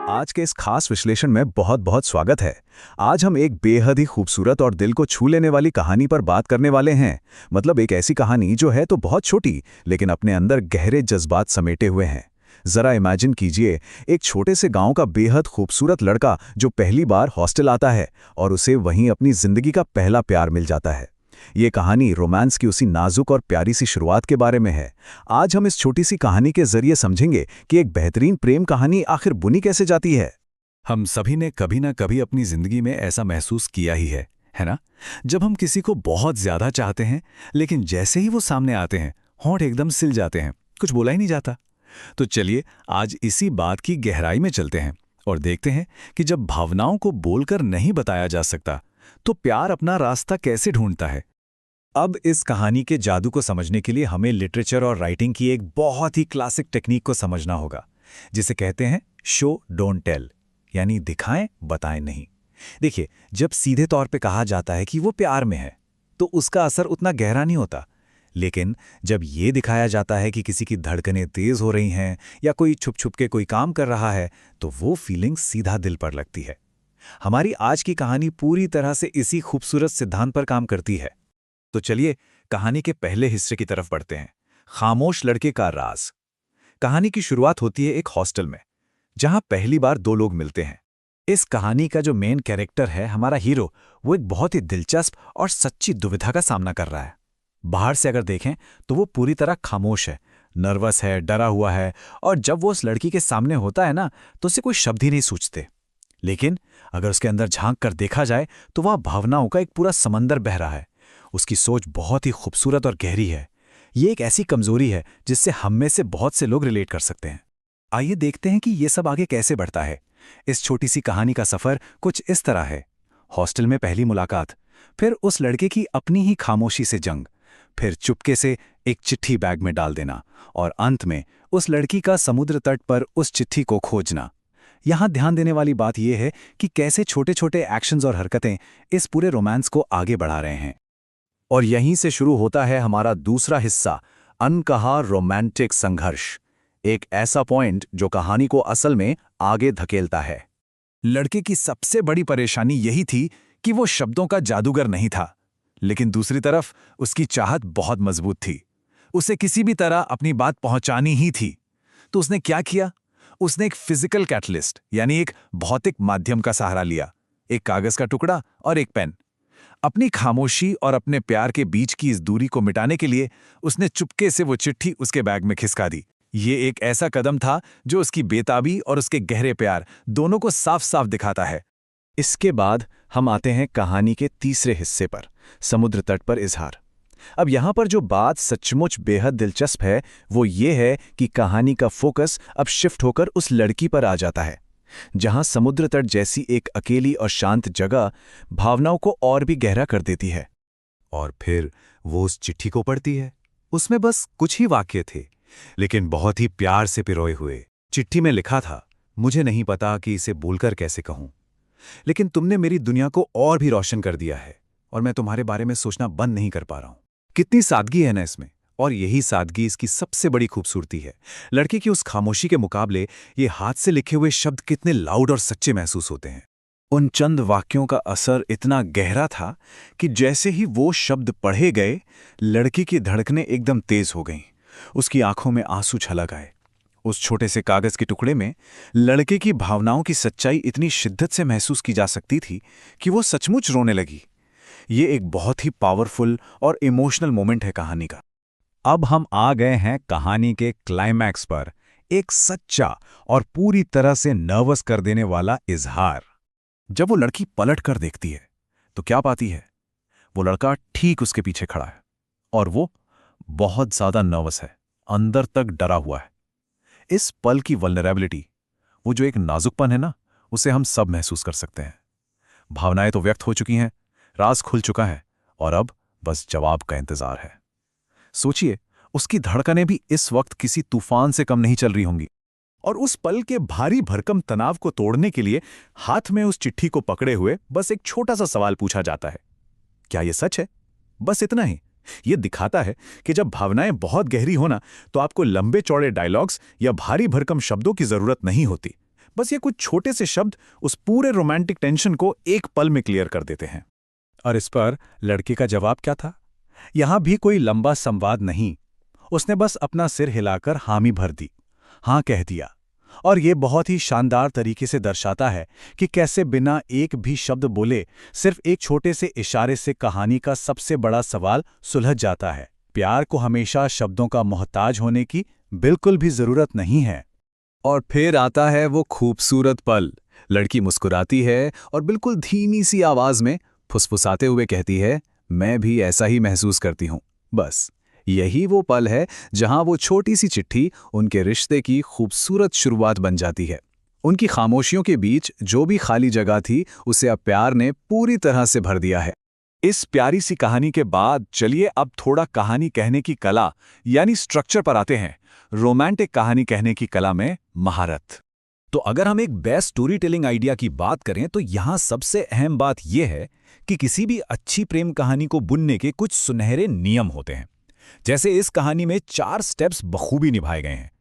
आज के इस खास विश्लेषण में बहुत बहुत स्वागत है। आज हम एक बेहद ही खूबसूरत और दिल को छू लेने वाली कहानी पर बात करने वाले हैं। मतलब एक ऐसी कहानी जो है तो बहुत छोटी, लेकिन अपने अंदर गहरे जज्बात समेटे हुए हैं। जरा इमेजिन कीजिए, एक छोटे से गांव का बेहद खूबसूरत लड़का जो पहली बार हॉस्टल आता है और उसे वहीं अपनी जिंदगी का पहला प्यार मिल जाता है। ये कहानी रोमांस की उसी नाजुक और प्यारी सी शुरुआत के बारे में है। आज हम इस छोटी सी कहानी के जरिए समझेंगे कि एक बेहतरीन प्रेम कहानी आखिर बुनी कैसे जाती है। हम सभी ने कभी ना कभी अपनी जिंदगी में ऐसा महसूस किया ही है ना? जब हम किसी को बहुत ज्यादा चाहते हैं, लेकिन जैसे ही वो सामने आते हैं, होंठ एकदम सिल जाते हैं, कुछ बोला ही नहीं जाता। तो चलिए आज इसी बात की गहराई में चलते हैं और देखते हैं कि जब भावनाओं को बोलकर नहीं बताया जा सकता, तो प्यार अपना रास्ता कैसे ढूंढता है। अब इस कहानी के जादू को समझने के लिए हमें लिटरेचर और राइटिंग की एक बहुत ही क्लासिक टेक्निक को समझना होगा, जिसे कहते हैं शो डोंट टेल, यानी दिखाएं बताएं नहीं। देखिए, जब सीधे तौर पे कहा जाता है कि वो प्यार में है, तो उसका असर उतना गहरा नहीं होता। लेकिन जब ये दिखाया जाता है कि किसी की धड़कनें तेज हो रही हैं या कोई छुप छुप के कोई काम कर रहा है, तो वो फीलिंग सीधा दिल पर लगती है। हमारी आज की कहानी पूरी तरह से इसी खूबसूरत सिद्धांत पर काम करती है। तो चलिए कहानी के पहले हिस्से की तरफ बढ़ते हैं, खामोश लड़के का राज। कहानी की शुरुआत होती है एक हॉस्टल में, जहां पहली बार दो लोग मिलते हैं। इस कहानी का जो मेन कैरेक्टर है, हमारा हीरो, वो एक बहुत ही दिलचस्प और सच्ची दुविधा का सामना कर रहा है। बाहर से अगर देखें तो वो पूरी तरह खामोश है, नर्वस है, डरा हुआ है, और जब वो उस लड़की के सामने होता है ना, तो उसे कोई शब्द ही नहीं सूझते। लेकिन अगर उसके अंदर झांक कर देखा जाए तो वह भावनाओं का एक पूरा समंदर बह रहा है। उसकी सोच बहुत ही खूबसूरत और गहरी है। ये एक ऐसी कमजोरी है जिससे हम में से बहुत से लोग रिलेट कर सकते हैं। आइए देखते हैं कि ये सब आगे कैसे बढ़ता है। इस छोटी सी कहानी का सफर कुछ इस तरह है। हॉस्टल में पहली मुलाकात, फिर उस लड़के की अपनी ही खामोशी से जंग, फिर चुपके से एक चिट्ठी बैग में डाल देना, और अंत में उस लड़की का समुद्र तट पर उस चिट्ठी को खोजना। यहां ध्यान देने वाली बात यह है कि कैसे छोटे छोटे एक्शंस और हरकतें इस पूरे रोमांस को आगे बढ़ा रहे हैं। और यहीं से शुरू होता है हमारा दूसरा हिस्सा, अनकहा रोमांटिक संघर्ष। एक ऐसा पॉइंट जो कहानी को असल में आगे धकेलता है। लड़के की सबसे बड़ी परेशानी यही थी कि वो शब्दों का जादूगर नहीं था, लेकिन दूसरी तरफ उसकी चाहत बहुत मजबूत थी। उसे किसी भी तरह अपनी बात पहुंचानी ही थी। तो उसने क्या किया? उसने एक फिजिकल कैटलिस्ट, यानी एक भौतिक माध्यम का सहारा लिया। एक कागज का टुकड़ा और एक पेन। अपनी खामोशी और अपने प्यार के बीच की इस दूरी को मिटाने के लिए उसने चुपके से वो चिट्ठी उसके बैग में खिसका दी। ये एक ऐसा कदम था जो उसकी बेताबी और उसके गहरे प्यार दोनों को साफ साफ दिखाता है। इसके बाद हम आते हैं कहानी के तीसरे हिस्से पर, समुद्र तट पर इजहार। अब यहां पर जो बात सचमुच बेहद दिलचस्प है, वो ये है कि कहानी का फोकस अब शिफ्ट होकर उस लड़की पर आ जाता है, जहां समुद्र तट जैसी एक अकेली और शांत जगह भावनाओं को और भी गहरा कर देती है। और फिर वो उस चिट्ठी को पढ़ती है। उसमें बस कुछ ही वाक्य थे, लेकिन बहुत ही प्यार से पिरोए हुए। चिट्ठी में लिखा था, मुझे नहीं पता कि इसे बोलकर कैसे कहूं, लेकिन तुमने मेरी दुनिया को और भी रोशन कर दिया है, और मैं तुम्हारे बारे में सोचना बंद नहीं कर पा रहा हूं। कितनी सादगी है ना इसमें, और यही सादगी इसकी सबसे बड़ी खूबसूरती है। लड़के की उस खामोशी के मुकाबले ये हाथ से लिखे हुए शब्द कितने लाउड और सच्चे महसूस होते हैं। उन चंद वाक्यों का असर इतना गहरा था कि जैसे ही वो शब्द पढ़े गए, लड़की की धड़कनें एकदम तेज हो गईं। उसकी आंखों में आंसू छलक आए। उस छोटे से कागज के टुकड़े में लड़के की भावनाओं की सच्चाई इतनी शिद्दत से महसूस की जा सकती थी कि वो सचमुच रोने लगी। ये एक बहुत ही पावरफुल और इमोशनल मोमेंट है कहानी का। अब हम आ गए हैं कहानी के क्लाइमैक्स पर, एक सच्चा और पूरी तरह से नर्वस कर देने वाला इजहार। जब वो लड़की पलट कर देखती है तो क्या पाती है? वो लड़का ठीक उसके पीछे खड़ा है, और वो बहुत ज्यादा नर्वस है, अंदर तक डरा हुआ है। इस पल की वल्नरेबिलिटी, वो जो एक नाजुकपन है ना, उसे हम सब महसूस कर सकते हैं। भावनाएं तो व्यक्त हो चुकी हैं, राज खुल चुका है, और अब बस जवाब का इंतजार है। सोचिए, उसकी धड़कनें भी इस वक्त किसी तूफान से कम नहीं चल रही होंगी, और उस पल के भारी भरकम तनाव को तोड़ने के लिए हाथ में उस चिट्ठी को पकड़े हुए बस एक छोटा सा सवाल पूछा जाता है, क्या यह सच है? बस इतना ही। यह दिखाता है कि जब भावनाएं बहुत गहरी हो ना, तो आपको लंबे चौड़े डायलॉग्स या भारी भरकम शब्दों की जरूरत नहीं होती। बस ये कुछ छोटे से शब्द उस पूरे रोमांटिक टेंशन को एक पल में क्लियर कर देते हैं। और इस पर लड़के का जवाब क्या था? यहां भी कोई लंबा संवाद नहीं। उसने बस अपना सिर हिलाकर हामी भर दी, हाँ कह दिया। और ये बहुत ही शानदार तरीके से दर्शाता है कि कैसे बिना एक भी शब्द बोले सिर्फ एक छोटे से इशारे से कहानी का सबसे बड़ा सवाल सुलझ जाता है। प्यार को हमेशा शब्दों का मोहताज होने की बिल्कुल भी जरूरत नहीं है। और फिर आता है वो खूबसूरत पल। लड़की मुस्कुराती है और बिल्कुल धीमी सी आवाज में फुसफुसाते हुए कहती है, मैं भी ऐसा ही महसूस करती हूं। बस यही वो पल है जहां वो छोटी सी चिट्ठी उनके रिश्ते की खूबसूरत शुरुआत बन जाती है। उनकी खामोशियों के बीच जो भी खाली जगह थी उसे अब प्यार ने पूरी तरह से भर दिया है। इस प्यारी सी कहानी के बाद चलिए अब थोड़ा कहानी कहने की कला यानी स्ट्रक्चर पर आते हैं। रोमांटिक कहानी कहने की कला में महारत। तो अगर हम एक बेस्ट स्टोरी टेलिंग आइडिया की बात करें तो यहां सबसे अहम बात यह है कि किसी भी अच्छी प्रेम कहानी को बुनने के कुछ सुनहरे नियम होते हैं। जैसे इस कहानी में 4 स्टेप्स बखूबी निभाए गए हैं।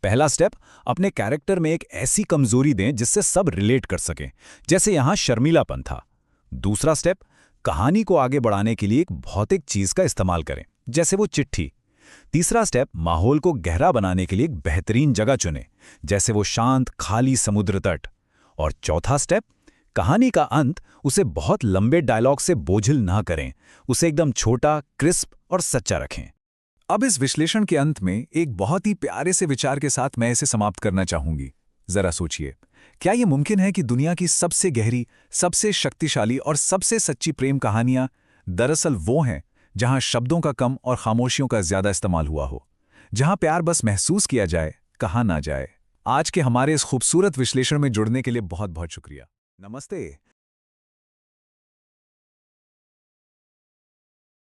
पहला स्टेप, अपने कैरेक्टर में एक ऐसी कमजोरी दें जिससे सब रिलेट कर सकें, जैसे यहां शर्मीलापन था। दूसरा स्टेप, कहानी को आगे बढ़ाने के लिए एक भौतिक चीज का इस्तेमाल करें, जैसे वो चिट्ठी। तीसरा स्टेप, माहौल को गहरा बनाने के लिए एक बेहतरीन जगह चुनें, जैसे वो शांत खाली समुद्र तट। और चौथा स्टेप, कहानी का अंत उसे बहुत लंबे डायलॉग से बोझिल ना करें, उसे एकदम छोटा, क्रिस्प और सच्चा रखें। अब इस विश्लेषण के अंत में एक बहुत ही प्यारे से विचार के साथ मैं इसे समाप्त करना चाहूंगी। जरा सोचिए, क्या यह मुमकिन है कि दुनिया की सबसे गहरी, सबसे शक्तिशाली और सबसे सच्ची प्रेम कहानियां दरअसल वो हैं जहां शब्दों का कम और खामोशियों का ज्यादा इस्तेमाल हुआ हो, जहां प्यार बस महसूस किया जाए, कहा ना जाए। आज के हमारे इस खूबसूरत विश्लेषण में जुड़ने के लिए बहुत बहुत शुक्रिया। नमस्ते।